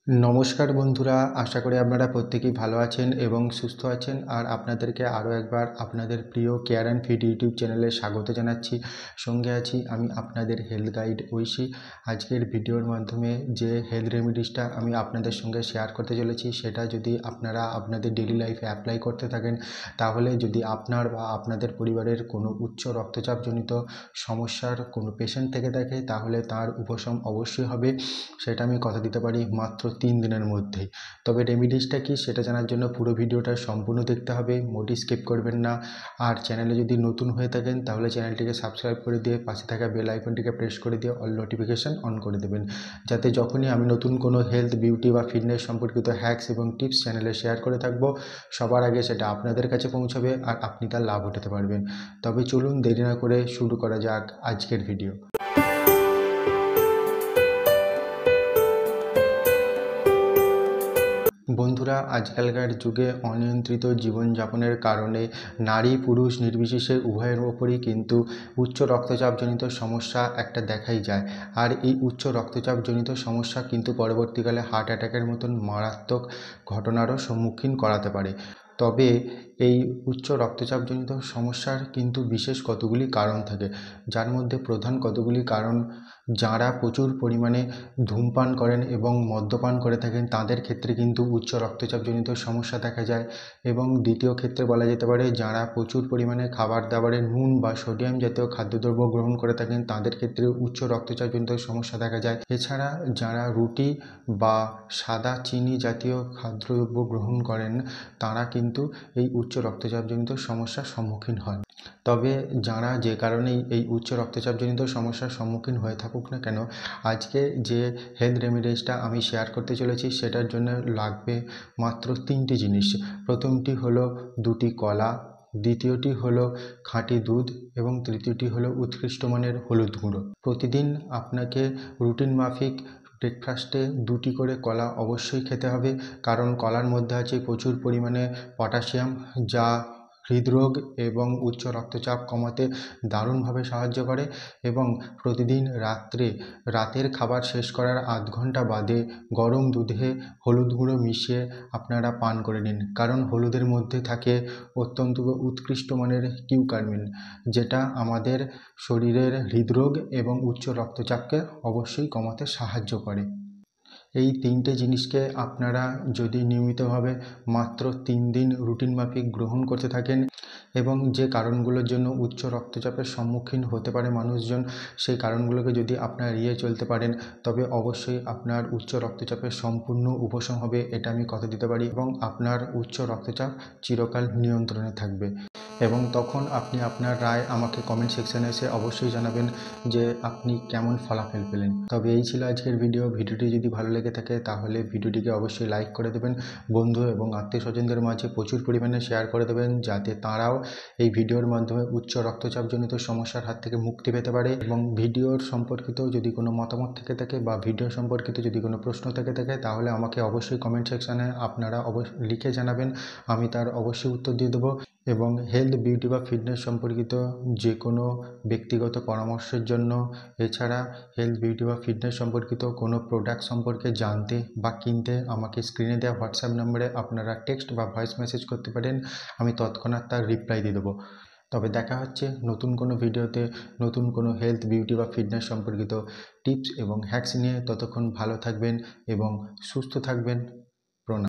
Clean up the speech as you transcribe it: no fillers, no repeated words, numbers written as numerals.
নমস্কার বন্ধুরা, আশা করি আপনারা প্রত্যেকেই ভালো আছেন এবং সুস্থ আছেন। আর আপনাদেরকে আরও একবার আপনাদের প্রিয় কেয়ার অ্যান্ড ফিট ইউটিউব চ্যানেলে স্বাগত জানাচ্ছি। সঙ্গে আছি আমি আপনাদের হেলথ গাইড ঐশী। আজকের ভিডিওর মাধ্যমে যে হেলথ রেমেডিসটা আমি আপনাদের সঙ্গে শেয়ার করতে চলেছি, সেটা যদি আপনারা আপনাদের ডেইলি লাইফে অ্যাপ্লাই করতে থাকেন, তাহলে যদি আপনার বা আপনাদের পরিবারের কোনো উচ্চ রক্তচাপজনিত সমস্যার কোনো পেশেন্ট থেকে থাকে, তাহলে তার উপশম অবশ্যই হবে। সেটা আমি কথা দিতে পারি মাত্র 3 দিনের মধ্যেই। তবে রেমিডিসটা কি সেটা জানার জন্য পুরো ভিডিওটা সম্পূর্ণ দেখতে হবে, মোটেই স্কিপ করবেন না। আর চ্যানেলে যদি নতুন হয়ে থাকেন তাহলে চ্যানেলটিকে সাবস্ক্রাইব করে দিয়ে পাশে থাকা বেল আইকনটিকে প্রেস করে দিয়ে অল নোটিফিকেশান অন করে দেবেন, যাতে যখনই আমি নতুন কোনো হেলথ, বিউটি বা ফিটনেস সম্পর্কিত হ্যাকস এবং টিপস চ্যানেলে শেয়ার করে থাকবো, সবার আগে সেটা আপনাদের কাছে পৌঁছাবে আর আপনি তার লাভ উঠাতে পারবেন। তবে চলুন দেরি না করে শুরু করা যাক আজকের ভিডিও। বন্ধুরা, আজকালকার যুগে অনিয়ন্ত্রিত জীবনযাপনের কারণে নারী পুরুষ নির্বিশেষে উভয়ের ওপরই কিন্তু উচ্চ রক্তচাপজনিত সমস্যা একটা দেখাই যায়। আর এই উচ্চ রক্তচাপজনিত সমস্যা কিন্তু পরবর্তীকালে হার্ট অ্যাটাকের মতন মারাত্মক ঘটনারও সম্মুখীন করাতে পারে। তবে এই উচ্চ রক্তচাপজনিত সমস্যার কিন্তু বিশেষ কতগুলি কারণ থাকে, যার মধ্যে প্রধান কতগুলি কারণ: যাঁরা প্রচুর পরিমাণে ধূমপান করেন এবং মদ্যপান করে থাকেন তাদের ক্ষেত্রে কিন্তু উচ্চ রক্তচাপজনিত সমস্যা দেখা যায়। এবং দ্বিতীয় ক্ষেত্রে বলা যেতে পারে, যাঁরা প্রচুর পরিমাণে খাবার দাবারে নুন বা সোডিয়াম জাতীয় খাদ্যদ্রব্য গ্রহণ করে থাকেন তাদের ক্ষেত্রে উচ্চ রক্তচাপজনিত সমস্যা দেখা যায়। এছাড়া যারা রুটি বা সাদা চিনি জাতীয় খাদ্যদ্রব্য গ্রহণ করেন তারা কিন্তু এই উচ্চ রক্তচাপজনিত সমস্যার সম্মুখীন হন। তবে যাঁরা যে কারণেই এই উচ্চ রক্তচাপজনিত সমস্যার সম্মুখীন হয়ে থাকুক না কেন, আজকে যে হেলথ রেমেডিসটা আমি শেয়ার করতে চলেছি সেটার জন্য লাগবে মাত্র 3টি জিনিস। প্রথমটি হলো 2টি কলা, দ্বিতীয়টি হলো খাঁটি দুধ এবং তৃতীয়টি হলো উৎকৃষ্ট মানের হলুদ গুঁড়ো। প্রতিদিন আপনাকে রুটিন মাফিক ব্রেকফাস্টে 2টি করে কলা অবশ্যই খেতে হবে, কারণ কলার মধ্যে আছে প্রচুর পরিমাণে পটাশিয়াম, যা হৃদরোগ এবং উচ্চ রক্তচাপ কমাতে দারুণভাবে সাহায্য করে। এবং প্রতিদিন রাতের খাবার শেষ করার আধ ঘন্টা বাদে গরম দুধে হলুদ গুঁড়ো মিশিয়ে আপনারা পান করে নিন, কারণ হলুদের মধ্যে থাকে অত্যন্ত উৎকৃষ্ট মানের কিউকারমিন, যেটা আমাদের শরীরের হৃদরোগ এবং উচ্চ রক্তচাপকে অবশ্যই কমাতে সাহায্য করে। এই 3টে জিনিসকে আপনারা যদি নিয়মিতভাবে মাত্র 3 দিন রুটিন মাফিক গ্রহণ করতে থাকেন এবং যে কারণগুলোর জন্য উচ্চ রক্তচাপের সম্মুখীন হতে পারে মানুষজন, সেই কারণগুলোকে যদি আপনারা এড়িয়ে চলতে পারেন, তবে অবশ্যই আপনার উচ্চ রক্তচাপের সম্পূর্ণ উপশম হবে, এটা আমি কথা দিতে পারি। এবং আপনার উচ্চ রক্তচাপ চিরকাল নিয়ন্ত্রণে থাকবে। এবং তখন আপনি আপনার রায় আমাকে কমেন্ট সেকশানে এসে অবশ্যই জানাবেন যে আপনি কেমন ফলাফল পেলেন। তবে এই ছিল আজকের ভিডিওটি যদি ভালো লেগে থাকে তাহলে ভিডিওটিকে অবশ্যই লাইক করে দেবেন, বন্ধু এবং আত্মীয় স্বজনদের মাঝে প্রচুর পরিমাণে শেয়ার করে দেবেন, যাতে তাঁরাও এই ভিডিওর মাধ্যমে উচ্চ রক্তচাপজনিত সমস্যার হাত থেকে মুক্তি পেতে পারে। এবং ভিডিওর সম্পর্কিত যদি কোনো মতামত থেকে থাকে বা ভিডিও সম্পর্কিত যদি কোনো প্রশ্ন থেকে থাকে, তাহলে আমাকে অবশ্যই কমেন্ট সেকশানে আপনারা লিখে জানাবেন, আমি তার অবশ্যই উত্তর দিয়ে দেবো। এবং হেলথ, বিউটি বা ফিটনেস সম্পর্কিত যে কোনো ব্যক্তিগত পরামর্শের জন্য, এছাড়া হেলথ, বিউটি বা ফিটনেস সম্পর্কিত কোনো প্রোডাক্ট সম্পর্কে জানতে বা কিনতে আমাকে স্ক্রিনে দেওয়া হোয়াটসঅ্যাপ নম্বরে আপনারা টেক্সট বা ভয়েস মেসেজ করতে পারেন, আমি তৎক্ষণাৎ তার রিপ্লাই দিয়ে দেবো। তবে দেখা হচ্ছে নতুন কোনো ভিডিওতে, নতুন কোনো হেলথ, বিউটি বা ফিটনেস সম্পর্কিত টিপস এবং হ্যাকস নিয়ে। ততক্ষণ ভালো থাকবেন এবং সুস্থ থাকবেন।